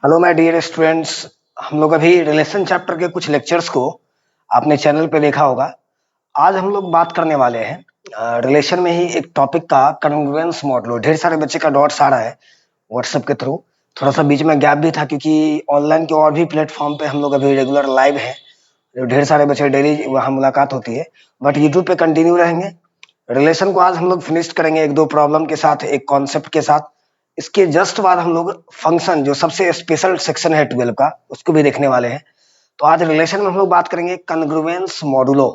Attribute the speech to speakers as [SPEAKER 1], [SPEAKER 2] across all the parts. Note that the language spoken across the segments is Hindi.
[SPEAKER 1] Hello my dear students. हम लोग अभी रिलेशन चैप्टर के कुछ लेक्चर्स को आपने चैनल पे देखा होगा। आज हम लोग बात करने वाले हैं रिलेशन में ही एक टॉपिक का कॉन्ग्रुएंस मॉडल। ढेर सारे बच्चे का डॉट्स आ रहा है व्हाट्सएप के थ्रू। थोड़ा सा बीच में गैप भी था क्योंकि ऑनलाइन के और भी प्लेटफॉर्म पे हम लोग अभी रेगुलर लाइव हैं। ढेर सारे बच्चे डेली वहाँ मुलाकात होती है, बट यूट्यूब पे कंटिन्यू रहेंगे। रिलेशन को आज हम लोग फिनिश करेंगे एक दो प्रॉब्लम के साथ, एक कॉन्सेप्ट के साथ। इसके जस्ट बाद हम लोग फंक्शन, जो सबसे स्पेशल सेक्शन है 12 का, उसको भी देखने वाले हैं। तो आज रिलेशन में हम लोग बात करेंगे कन्ग्रुएंस मॉडुलो।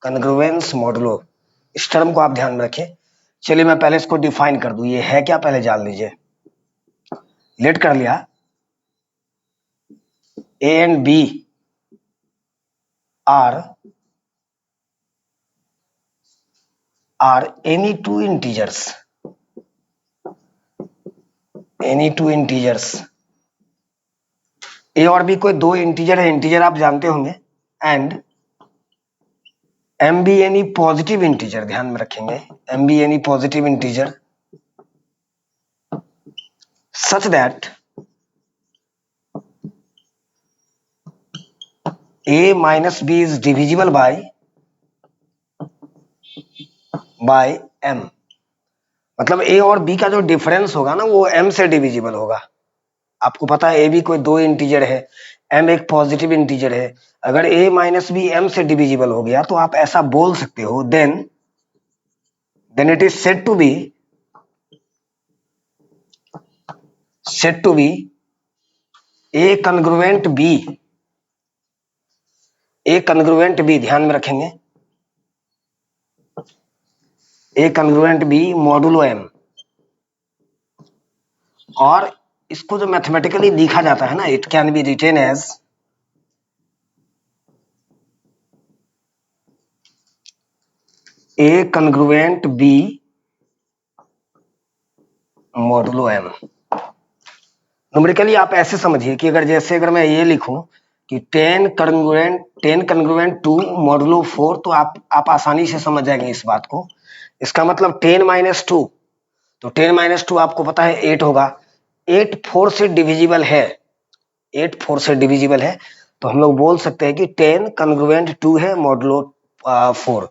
[SPEAKER 1] कन्ग्रुएंस मॉडुलो, इस टर्म को आप ध्यान में रखें। चलिए मैं पहले इसको डिफाइन कर दूं, ये है क्या पहले जान लीजिए। लेट कर लिया। A and B are any two integers, any two integers. A और बी कोई दो इंटीजर है, इंटीजर आप जानते होंगे। And m be any positive integer, ध्यान में रखेंगे, m be any positive integer such that a minus b is divisible by m। मतलब a और b का जो डिफरेंस होगा ना, वो m से डिविजिबल होगा। आपको पता है a b कोई दो इंटीजर है, m एक पॉजिटिव इंटीजर है। अगर a माइनस बी m से डिविजिबल हो गया तो आप ऐसा बोल सकते हो, then it is said to be a congruent b, a congruent b, ध्यान में रखेंगे, a congruent b modulo m. और इसको जो मैथमेटिकली लिखा जाता है ना, it can be written as a congruent b modulo m. Numerically आप ऐसे समझिए कि अगर मैं ये लिखूं कि 10 कन्ग्रुएंट 2 मॉडुलो 4, तो आप आसानी से समझ जाएंगे इस बात को। इसका मतलब 10 माइनस 2, तो 10 माइनस 2 आपको पता है 8 होगा। 8 4 से डिविजिबल है, 8 4 से डिविजिबल है, तो हम लोग बोल सकते हैं कि 10 कन्ग्रुएंट 2 है मॉडुलो 4।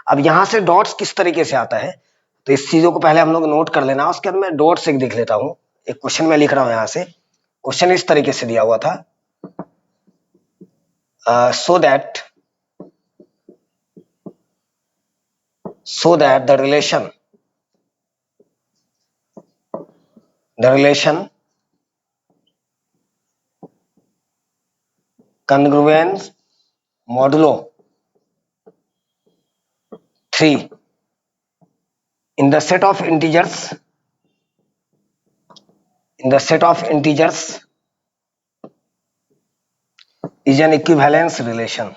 [SPEAKER 1] अब यहाँ से डॉट्स किस तरीके से आता है, तो इस चीजों को पहले हम लोग नोट कर लेना। उसके बाद मैं डॉट्स एक देख लेता हूँ। एक क्वेश्चन में लिख रहा हूँ यहाँ से। क्वेश्चन इस तरीके से दिया हुआ था, so that the relation congruence modulo 3 in the set of integers is an equivalence relation।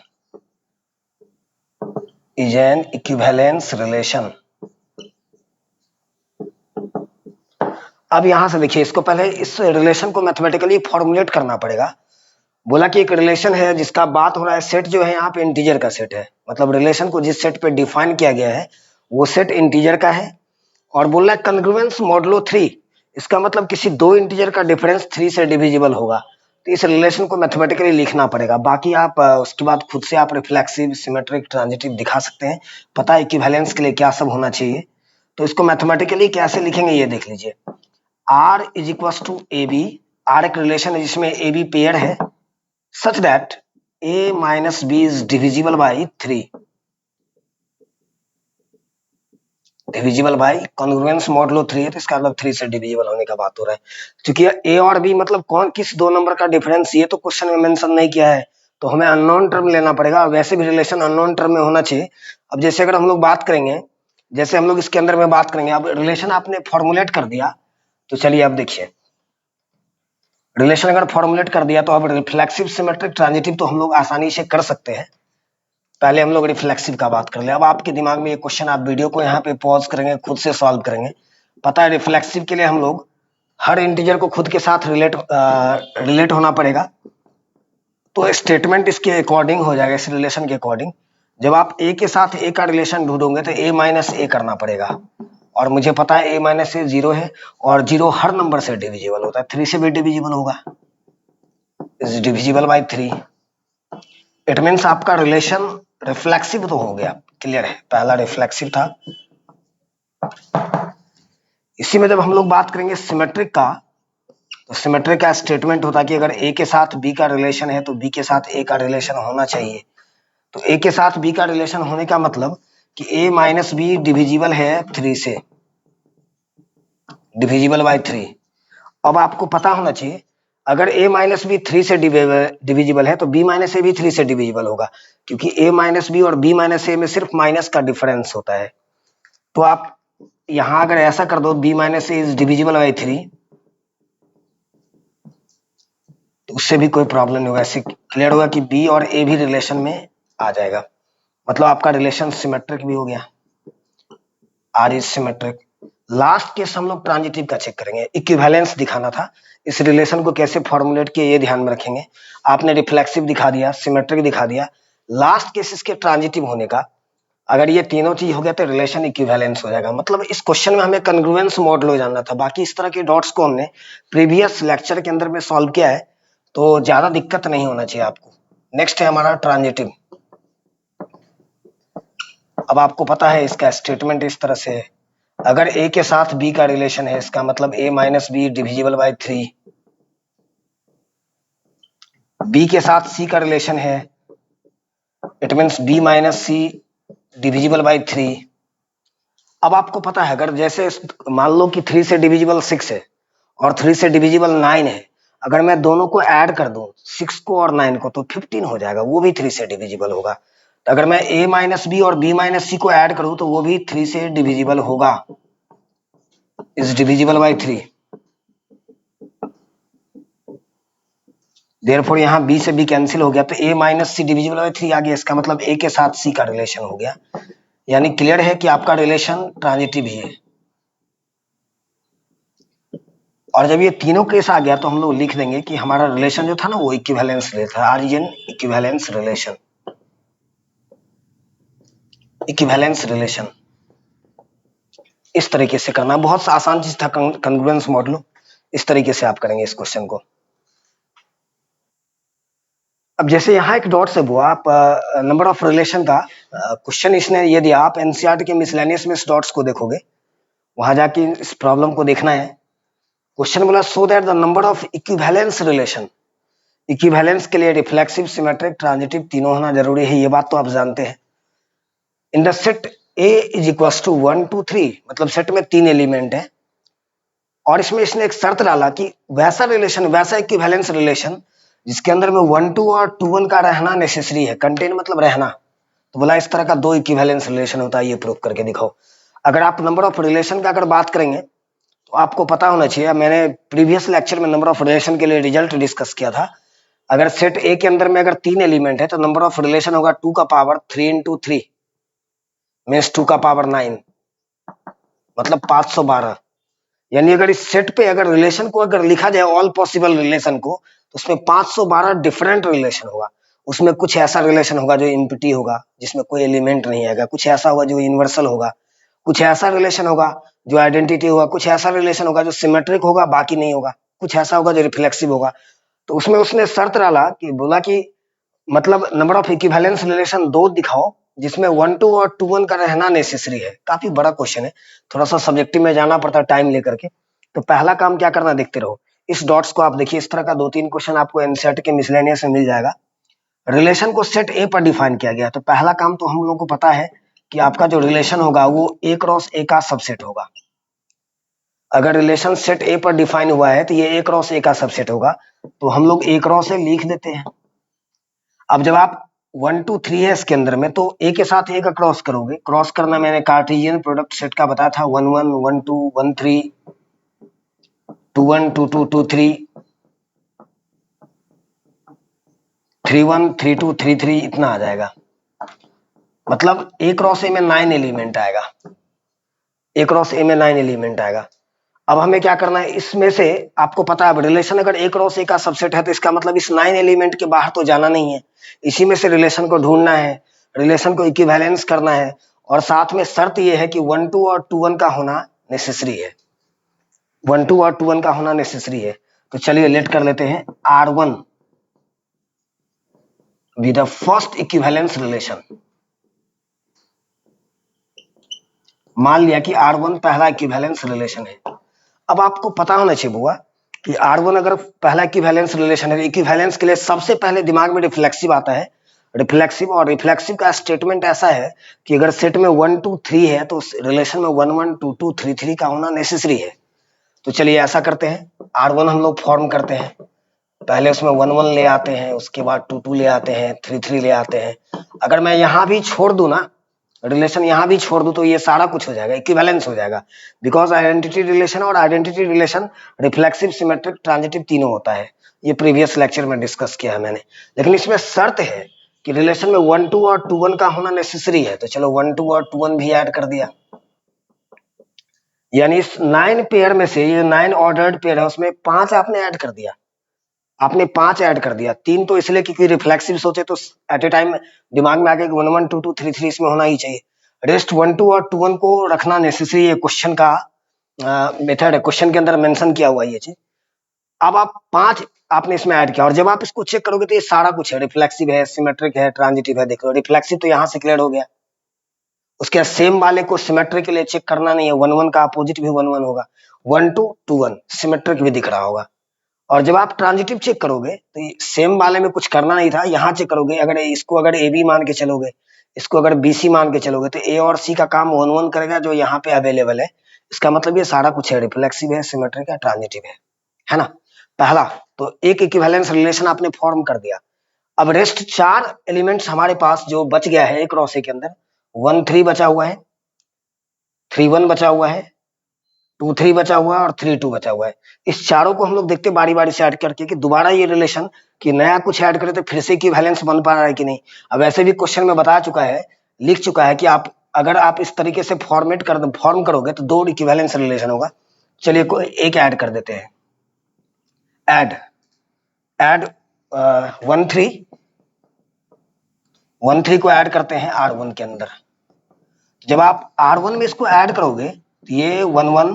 [SPEAKER 1] अब यहां से देखिए, इसको पहले इस रिलेशन को मैथमेटिकली फॉर्मुलेट करना पड़ेगा। बोला कि एक रिलेशन है जिसका बात हो रहा है, सेट जो है यहाँ पे इंटीजर का सेट है। मतलब रिलेशन को जिस सेट पे डिफाइन किया गया है वो सेट इंटीजर का है। और बोल रहा है कन्ग्रुएंस मॉडुलो 3, इसका मतलब किसी दो इंटीजर का डिफरेंस 3 से डिविजिबल होगा। तो इस रिलेशन को मैथमेटिकली लिखना पड़ेगा। बाकी आप उसके बाद खुद से आप रिफ्लेक्सिव, सिमेट्रिक, ट्रांजिटिव दिखा सकते हैं। पता है इक्विवेलेंस के लिए क्या सब होना चाहिए। तो इसको मैथमेटिकली कैसे लिखेंगे ये देख लीजिए। R is equal to a b. R एक रिलेशन है जिसमें ए बी पेयर है, such that a minus b is divisible by 3, divisible by congruence modulo 3 है, तो इसका मतलब 3 से डिविजिबल होने का बात हो रहा है। क्योंकि ए और बी मतलब कौन किस दो नंबर का डिफरेंस, ये तो क्वेश्चन में मेंशन नहीं किया है, तो हमें अननोन टर्म लेना पड़ेगा। वैसे भी रिलेशन अननोन टर्म में होना चाहिए। अब जैसे अगर हम लोग बात करेंगे, जैसे हम लोग इसके अंदर में बात करेंगे, अब रिलेशन आपने फॉर्मुलेट कर दिया, तो चलिए अब देखिए, रिलेशन अगर फॉर्मुलेट कर दिया तो अब रिफ्लेक्सिव, सिमेट्रिक, ट्रांजिटिव तो हम लोग आसानी से कर सकते हैं। पहले हम लोग रिफ्लेक्सिव का बात कर ले। अब आपके दिमाग में ये क्वेश्चन, आप वीडियो को यहाँ पे पॉज करेंगे, खुद से सॉल्व करेंगे। पता है रिफ्लेक्सिव के लिए हम लोग हर इंटीजर को खुद के साथ रिलेट होना पड़ेगा। तो स्टेटमेंट इसके अकॉर्डिंग हो जाएगा, इस रिलेशन के अकॉर्डिंग। जब आप ए के साथ ए का रिलेशन ढूंढोगे तो ए माइनस ए करना पड़ेगा। और मुझे पता है ए माइनस ए 0 है, और 0 हर नंबर से डिविजिबल होता है, 3 से भी डिविजिबल होगा। Is divisible by 3। It means आपका रिलेशन रिफ्लेक्सिव तो हो गया, क्लियर है, पहला रिफ्लेक्सिव था। इसी में जब हम लोग बात करेंगे सिमेट्रिक का, तो सिमेट्रिक का स्टेटमेंट होता है कि अगर ए के साथ बी का रिलेशन है तो बी के साथ ए का रिलेशन होना चाहिए। तो ए के साथ बी का रिलेशन होने का मतलब कि ए माइनस बी डिविजिबल है 3 से, डिविजिबल बाय 3। अब आपको पता होना चाहिए अगर a माइनस बी 3 से डिविजिबल है तो b माइनस ए भी 3 से डिविजिबल होगा, क्योंकि a माइनस बी और b माइनस ए में सिर्फ माइनस का डिफरेंस होता है। तो आप यहां अगर ऐसा कर दो b minus A is divisible by 3, तो उससे भी कोई प्रॉब्लम नहीं होगा। ऐसे क्लियर होगा कि b और a भी रिलेशन में आ जाएगा, मतलब आपका रिलेशन सिमेट्रिक भी हो गया, R is symmetric. Last case हम लोग ट्रांजिटिव का चेक करेंगे, इक्विवेलेंस दिखाना था। इस रिलेशन को कैसे फॉर्मुलेट किए ये ध्यान में रखेंगे। आपने रिफ्लेक्सिव दिखा दिया, सिमेट्रिक दिखा दिया, लास्ट केस इसके ट्रांजिटिव होने का। अगर ये तीनों चीज हो गया तो रिलेशन इक्विवेलेंस हो जाएगा। मतलब इस क्वेश्चन में हमें कन्ग्रुएंस मॉडल जानना था, बाकी इस तरह के डॉट्स को हमने प्रीवियस लेक्चर के अंदर में सॉल्व किया है, तो ज्यादा दिक्कत नहीं होना चाहिए आपको। नेक्स्ट है हमारा ट्रांजिटिव। अब आपको पता है इसका स्टेटमेंट इस तरह से है, अगर a के साथ b का रिलेशन है, इसका मतलब a minus b divisible by 3, b के साथ c का रिलेशन है, it means b minus c divisible by 3। अब आपको पता है अगर जैसे मान लो कि 3 से डिविजिबल 6 है और 3 से डिविजिबल 9 है, अगर मैं दोनों को ऐड कर दूं 6 को और 9 को तो 15 हो जाएगा, वो भी 3 से डिविजिबल होगा। तो अगर मैं a माइनस बी और b माइनस सी को ऐड करूं तो वो भी 3 से डिविजिबल होगा, इज डिविजिबल बाय 3। देयरफॉर यहाँ b से b कैंसिल हो गया तो a minus c divisible by 3 आ गया, इसका मतलब a के साथ c का रिलेशन हो गया। यानी क्लियर है कि आपका रिलेशन ट्रांजिटिव ही है। और जब ये तीनों केस आ गया तो हम लोग लिख देंगे कि हमारा रिलेशन जो था ना वो equivalence relation, R is an equivalence relation, equivalence relation. इस तरीके से करना बहुत आसान चीज था, कन्ग्रुएंस मॉडल। इस तरीके से आप करेंगे इस क्वेश्चन को। अब जैसे यहाँ एक डॉट से हुआ, आप नंबर ऑफ रिलेशन का क्वेश्चन इसने ये दिया, आप एनसीईआरटी के मिसलेनियस में इस डॉट्स को देखोगे, वहां जाके इस प्रॉब्लम को देखना है। क्वेश्चन बोला so that the number of equivalence relation, equivalence के लिए रिफ्लेक्सिव, सिमेट्रिक, ट्रांजिटिव तीनों होना जरूरी है, ये बात तो आप जानते हैं। In the set A is equal to 1 2 3, मतलब सेट में 3 एलिमेंट है, और इसमें इसने एक शर्त डाला कि वैसा रिलेशन, वैसा इक्विवेलेंस रिलेशन जिसके अंदर में 1 2 और 2 1 का रहना नेसेसरी है, कंटेन मतलब रहना। तो बोला इस तरह का 2 इक्विवेलेंस रिलेशन होता है, ये प्रूव करके दिखाओ। अगर आप नंबर ऑफ रिलेशन का अगर बात करेंगे तो आपको पता होना चाहिए, मैंने प्रीवियस लेक्चर में नंबर ऑफ रिलेशन के लिए रिजल्ट डिस्कस किया था। अगर सेट ए के अंदर में अगर 3 एलिमेंट है तो नंबर ऑफ रिलेशन होगा 2 का पावर 3 इंटू 3 मीन्स 2 का पावर 9, मतलब 512। यानी अगर इस सेट पे अगर रिलेशन को अगर लिखा जाए ऑल पॉसिबल रिलेशन को, तो उसमें 512 डिफरेंट रिलेशन होगा। उसमें कुछ ऐसा रिलेशन होगा जो इम्पिटी होगा, जिसमें कोई एलिमेंट नहीं आएगा, कुछ ऐसा होगा जो यूनिवर्सल होगा, कुछ ऐसा रिलेशन होगा जो आइडेंटिटी होगा, कुछ ऐसा रिलेशन होगा जो सिमेट्रिक होगा बाकी नहीं होगा, कुछ ऐसा होगा जो रिफ्लेक्सिव होगा। तो उसमें उसने शर्त डाला कि बोला कि मतलब नंबर ऑफ इक्विवेलेंस रिलेशन 2 दिखाओ जिसमें 1 2 और 2 1 का रहना नेसेसरी है। काफी बड़ा क्वेश्चन है, थोड़ा सा सब्जेक्टिव में जाना पड़ता है टाइम लेकर के। तो पहला काम क्या करना, देखते रहो इस डॉट्स को। आप देखिए इस तरह का 2 3 क्वेश्चन आपको एनसीईआरटी के मिसलेनियस में मिल जाएगा। रिलेशन को सेट ए पर डिफाइन किया गया, तो पहला काम तो हम लोगों को पता है कि आपका जो रिलेशन होगा वो ए क्रॉस ए का सबसेट होगा। अगर रिलेशन सेट ए पर डिफाइन हुआ है तो ये ए क्रॉस ए का सबसेट होगा, तो हम लोग ए क्रॉस ए लिख देते हैं। अब जब आप 1 2 3 है इसके अंदर में, तो ए के साथ ए का क्रॉस करोगे। क्रॉस करना मैंने कार्टेशियन प्रोडक्ट सेट का बताया था, 1 1 1 2 1 3 2 1 2 2 2 3 3 1 3 2 3 3 इतना आ जाएगा। मतलब ए क्रॉस ए में 9 एलिमेंट आएगा, ए क्रॉस ए में 9 एलिमेंट आएगा। अब हमें क्या करना है, इसमें से आपको पता है रिलेशन अगर ए क्रॉस ए का सबसेट है तो इसका मतलब इस 9 एलिमेंट के बाहर तो जाना नहीं है, इसी में से रिलेशन को ढूंढना है, रिलेशन को इक्विवेलेंस करना है। और साथ में शर्त यह है कि 1 2 और 2 1 का होना नेसेसरी है, 1 2 और 2 1 का होना नेसेसरी है। तो चलिए लेट कर लेते हैं R1 with the first equivalence relation. मान लिया कि R1 पहला इक्विवेलेंस रिलेशन है। अब आपको पता होना चाहिए बुआ कि R1 अगर पहला इक्विवेलेंस रिलेशन है, इक्विवेलेंस के लिए सबसे पहले दिमाग में रिफ्लेक्सिव आता है, रिफ्लेक्सिव। और रिफ्लेक्सिव का स्टेटमेंट ऐसा है कि अगर सेट में 1 2 3 है तो रिलेशन में 1 1 2 2 3 3 का होना नेसेसरी है। तो चलिए ऐसा करते हैं, R1 हम लोग फॉर्म करते हैं, पहले उसमें 1 1 ले आते हैं, उसके बाद 2 2 ले आते हैं, 3 3 ले आते हैं। अगर मैं यहाँ भी छोड़ दूं ना, रिलेशन यहाँ भी छोड़ दूं, तो ये सारा कुछ हो जाएगा, इक्विवेलेंस हो जाएगा। बिकॉज आइडेंटिटी रिलेशन और identity relation reflexive, symmetric, transitive तीनों होता है। ये प्रीवियस लेक्चर में डिस्कस किया है मैंने। लेकिन इसमें शर्त है कि रिलेशन में 1 2 और 2 1 का होना नेसेसरी है। तो चलो 1 2 और 2 1 भी ऐड कर दिया। यानी इस 9 पेयर में से, ये 9 ऑर्डर्ड पेयर है, उसमें 5 आपने ऐड कर दिया। आपने 5 ऐड कर दिया। 3 तो इसलिए क्योंकि रिफ्लेक्सिव सोचे तो एट ए टाइम दिमाग में आ गया कि 1 1 2 2 3 3 इसमें होना ही चाहिए। रेस्ट 1 2 और 2 1 को रखना नेसेसरी है, क्वेश्चन का मेथड है, क्वेश्चन के अंदर मेंशन किया हुआ है ये चीज। अब आप 5 आपने इसमें ऐड किया, और जब आप इसको चेक करोगे तो ये सारा कुछ है, रिफ्लेक्सिव है, सिमेट्रिक है, ट्रांजिटिव है। देखो रिफ्लेक्सिव तो यहाँ से क्लियर हो गया। उसके सेम वाले को सिमेट्रिक के लिए चेक करना नहीं है, 1 1 का अपोजिट भी 1 1 होगा, 1 2 2 1 सिमेट्रिक भी दिख रहा होगा। और जब आप ट्रांजिटिव चेक करोगे तो सेम वाले में कुछ करना नहीं था, यहाँ चेक करोगे, अगर इसको अगर ए बी मान के चलोगे, इसको अगर बी सी मान के चलोगे, तो ए और सी का काम 1 1 करेगा जो यहाँ पे अवेलेबल है। इसका मतलब ये सारा कुछ है, रिफ्लेक्सिव है, सिमेट्रिक है, ट्रांजिटिव है ना। पहला तो एक इक्विवेलेंस रिलेशन आपने फॉर्म कर दिया। अब रेस्ट 4 एलिमेंट्स हमारे पास जो बच गया है एक रॉसे के अंदर, 1 3 बचा हुआ है, 3 1 बचा हुआ है, 2 3 बचा हुआ है और 3 2 बचा हुआ है। इस चारों को हम लोग देखते बारी बारी से ऐड करके कि दोबारा ये रिलेशन कि नया कुछ ऐड करे तो फिर से इक्विवेलेंस बन पा रहा है कि नहीं। अब ऐसे भी क्वेश्चन में बता चुका है, लिख चुका है कि आप अगर आप इस तरीके से फॉर्म करोगे तो 2 इक्विवेलेंस रिलेशन होगा। चलिए कोई एक ऐड कर देते हैं। ऐड ऐड 1 3 1 3 को ऐड करते हैं R1 के अंदर। जब आप R1 में इसको ऐड करोगे तो ये 1 1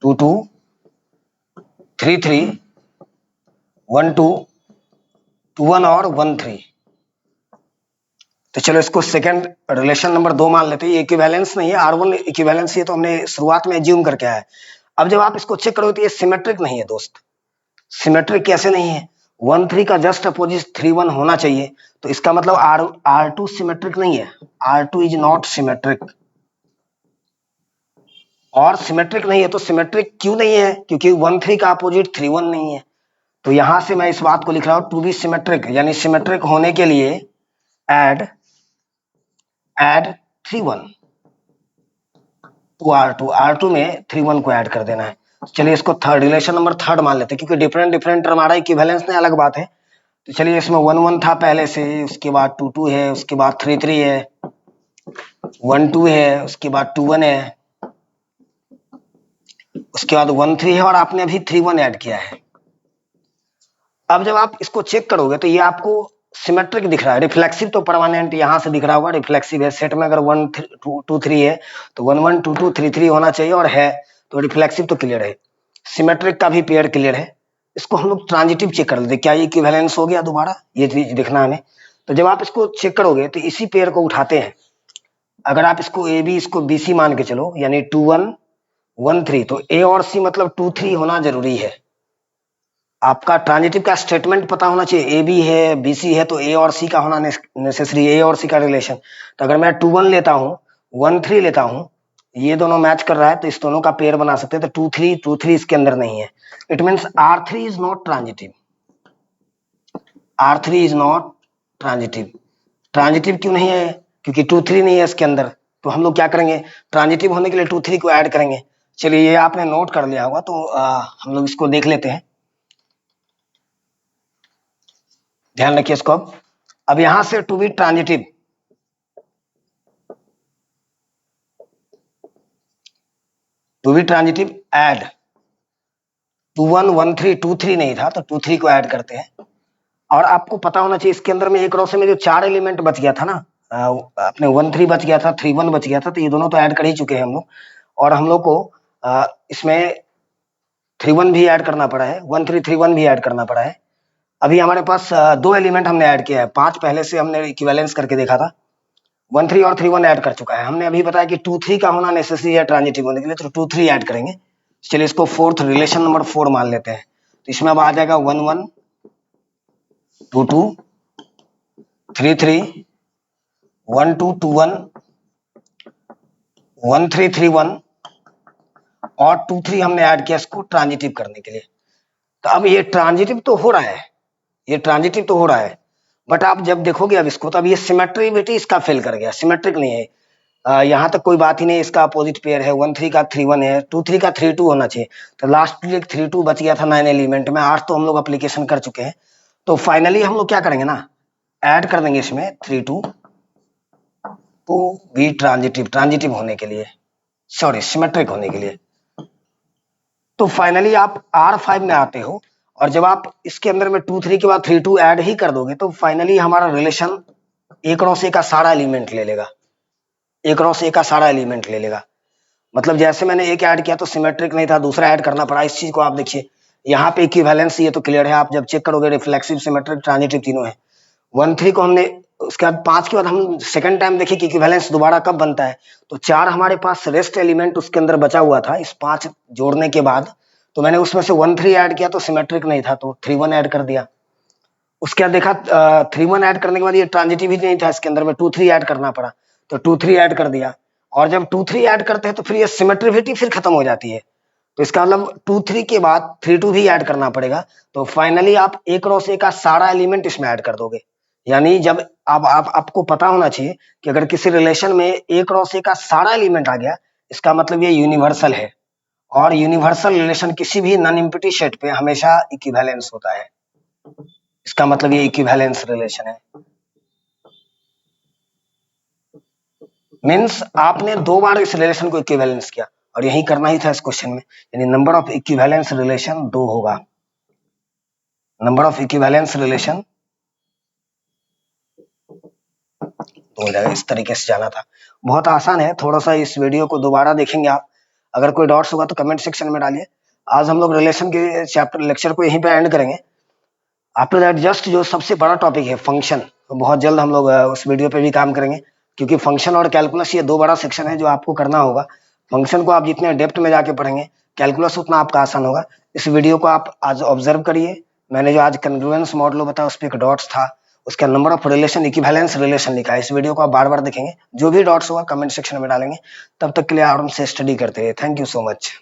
[SPEAKER 1] 2 2 3 3 1 2 2 1 और 1 3। तो चलो इसको सेकंड रिलेशन नंबर 2 मान लेते हैं। ये इक्विवेलेंस नहीं है, R1 इक्विवेलेंस, ये तो हमने शुरुआत में एज्यूम करके आया है। अब जब आप इसको चेक करोगे तो ये सिमेट्रिक नहीं है दोस्त। सिमेट्रिक कैसे नहीं है? 1 3 का जस्ट अपोजिट 3 1 होना चाहिए। तो इसका मतलब R2 सिमेट्रिक नहीं है, R2 इज नॉट सिमेट्रिक। और सिमेट्रिक नहीं है तो सिमेट्रिक क्यों नहीं है? क्योंकि 1 3 का अपोजिट 3 1 नहीं है। तो यहां से मैं इस बात को लिख रहा हूं टू बी सिमेट्रिक, यानी सिमेट्रिक होने के लिए ऐड 3 1 टू R2 में 3 1 को ऐड कर देना है। चलिए इसको थर्ड रिलेशन नंबर थर्ड मान लेते हैं, क्योंकि डिफरेंट डिफरेंट हमारा इक्विवेलेंस ने अलग बात है। तो चलिए इसमें 1 1 था पहले से, उसके बाद 2 2 है, उसके बाद 3 3 है, 1 2 है, उसके बाद 2 1 है, उसके बाद 1 3 है, और आपने अभी 3 1 ऐड किया है। अब जब आप इसको चेक करोगे तो ये आपको सिमेट्रिक दिख रहा है। रिफ्लेक्सिव तो परमानेंट यहां से दिख रहा होगा, रिफ्लेक्सिव है। सेट में अगर 1 2 3 है तो 1 1 2 2 3 3 होना चाहिए, और है तो रिफ्लेक्सिव तो क्लियर है। सिमेट्रिक का भी पेयर क्लियर है। इसको हम लोग ट्रांजिटिव चेक कर लेते, क्या ये इक्विवेलेंस हो गया दोबारा, ये चीज देखना हमें। तो जब आप इसको चेक करोगे तो इसी पेयर को उठाते हैं। अगर आप इसको ए बी, इसको बी सी मान के चलो, यानी 2 1 1 3, तो ए और सी मतलब 2 3 होना जरूरी है। आपका ट्रांजिटिव का स्टेटमेंट पता होना चाहिए, ए बी है, बी सी है, तो ए और सी का होना नेसेसरी, ए और सी का रिलेशन। तो अगर मैं 2 1 लेता हूँ, 1 3 लेता हूँ, ये दोनों मैच कर रहा है तो इस दोनों का पेयर बना सकते हैं। तो 2 3 इसके अंदर नहीं है। It means R3 is not transitive. R3 is not transitive. Transitive क्यों नहीं है? क्योंकि 2 3 नहीं है इसके अंदर। तो हम लोग क्या करेंगे, ट्रांजिटिव होने के लिए 2 3 को ऐड करेंगे। चलिए ये आपने नोट कर लिया होगा, तो हम लोग इसको देख लेते हैं। ध्यान रखिए इसको। अब यहां से टू बी ट्रांजिटिव, ऐड 2 1 1 3 2 3 नहीं था तो 2 3 को ऐड करते हैं। और आपको पता होना चाहिए इसके अंदर में एक रो से में जो 4 एलिमेंट बच गया था ना, अपने 1 3 बच गया था, 3 1 बच गया था, तो ये दोनों तो ऐड कर ही चुके हैं हम लोग। और हम लोग को इसमें 3 1 भी ऐड करना पड़ा है, 1 3 3 1 भी ऐड करना पड़ा है। अभी हमारे पास 2 एलिमेंट हमने ऐड किया है, 5 पहले से हमने इक्विवेलेंस करके देखा था, 1 3 और 3 1 ऐड कर चुका है। हमने अभी बताया कि 2 3 का होना नेसेसरी है ट्रांजिटिव होने के लिए, तो 2 3 ऐड करेंगे। चलिए इसको फोर्थ रिलेशन नंबर 4 मान लेते हैं। तो इसमें अब आ जाएगा 1 1 2 2 3 3 1 2 2 1 1 3 3 1 और 2 3 हमने ऐड किया इसको ट्रांजिटिव करने के लिए। तो अब ये ट्रांजिटिव तो हो रहा है, ये ट्रांजिटिव तो हो रहा है, बट आप जब देखोगे अब इसको, तो अब ये सिमेट्रिसिटी इसका फेल कर गया, सिमेट्रिक नहीं है। यहाँ तक कोई बात ही नहीं, इसका अपोजिट पेयर है, 1 3 का 3 1 है, 2 3 का 3 2 होना चाहिए। तो लास्ट 3 2 बच गया था 9 एलिमेंट में, 8 तो हम लोग अप्लीकेशन कर चुके हैं। तो फाइनली हम लोग क्या करेंगे ना, ऐड कर देंगे इसमें 3 2 टू बी ट्रांजिटिव, ट्रांजिटिव होने के लिए, सॉरी सिमेट्रिक होने के लिए। तो फाइनली आप R5 में आते हो, और जब आप इसके अंदर में 2 3 के बाद 3 2 ऐड ही कर दोगे, तो फाइनली हमारा रिलेशन A क्रॉस A का सारा एलिमेंट ले लेगा, A क्रॉस A का सारा एलिमेंट ले लेगा। मतलब जैसे मैंने एक ऐड किया तो सिमेट्रिक नहीं था, दूसरा ऐड करना पड़ा। इस चीज को आप देखिए, यहाँ पे इक्विवेलेंस ये तो क्लियर है, आप जब चेक करोगे रिफ्लेक्सिव सिमेट्रिक ट्रांजिटिव तीनों है। 1 3 को हमने, उसके बाद 5 के बाद हम सेकंड टाइम देखिए कि इक्विवेलेंस दोबारा कब बनता है, तो 4 हमारे पास रेस्ट एलिमेंट उसके अंदर बचा हुआ था इस 5 जोड़ने के बाद, तो मैंने उसमें से 1 3 ऐड किया तो सिमेट्रिक नहीं था, तो 3 1 ऐड कर दिया। उसके बाद देखा 3 1 ऐड करने के बाद ये ट्रांजिटिव ही नहीं था, इसके अंदर में 2 3 ऐड करना पड़ा, तो 2 3 ऐड कर दिया। और जब 2 3 ऐड करते हैं तो फिर ये सिमेट्रिसिटी फिर खत्म हो जाती है, तो इसका मतलब 2 3 के बाद 3 2 भी ऐड करना पड़ेगा। तो फाइनली आप A क्रॉस A का सारा एलिमेंट इसमें ऐड कर दोगे। यानी जब अब आपको पता होना चाहिए कि अगर किसी रिलेशन में A क्रॉस A का सारा एलिमेंट आ गया, इसका मतलब ये यूनिवर्सल है, और यूनिवर्सल रिलेशन किसी भी नॉन एम्प्टी सेट पे हमेशा इक्विवेलेंस होता है। इसका मतलब ये इक्विवेलेंस रिलेशन है। मीन्स आपने 2 बार इस रिलेशन को इक्विवेलेंस किया, और यही करना ही था इस क्वेश्चन में, यानी नंबर ऑफ इक्विवेलेंस रिलेशन 2 होगा। नंबर ऑफ इक्विवेलेंस रिलेशन 2 हो जाएगा। इस तरीके से जाना था, बहुत आसान है। थोड़ा सा इस वीडियो को दोबारा देखेंगे आप, अगर कोई डाउट्स होगा तो कमेंट सेक्शन में डालिए। आज हम लोग रिलेशन के चैप्टर लेक्चर को यहीं पे एंड करेंगे। आफ्टर दैट जस्ट जो सबसे बड़ा टॉपिक है फंक्शन, बहुत जल्द हम लोग उस वीडियो पे भी काम करेंगे, क्योंकि फंक्शन और कैलकुलस ये 2 बड़ा सेक्शन है जो आपको करना होगा। फंक्शन को आप जितने डेप्थ में जाके पढ़ेंगे, कैलकुलस उतना आपका आसान होगा। इस वीडियो को आप आज ऑब्जर्व करिए। मैंने जो आज कन्ग्रुएंस मॉडल बताया उस पर एक डॉट्स था, उसका number of relation equivalence relation लिखा है। इस वीडियो को आप बार बार देखेंगे, जो भी डॉट्स होगा कमेंट सेक्शन में डालेंगे। तब तक के लिए आराम से स्टडी करते रहिए। Thank you so much.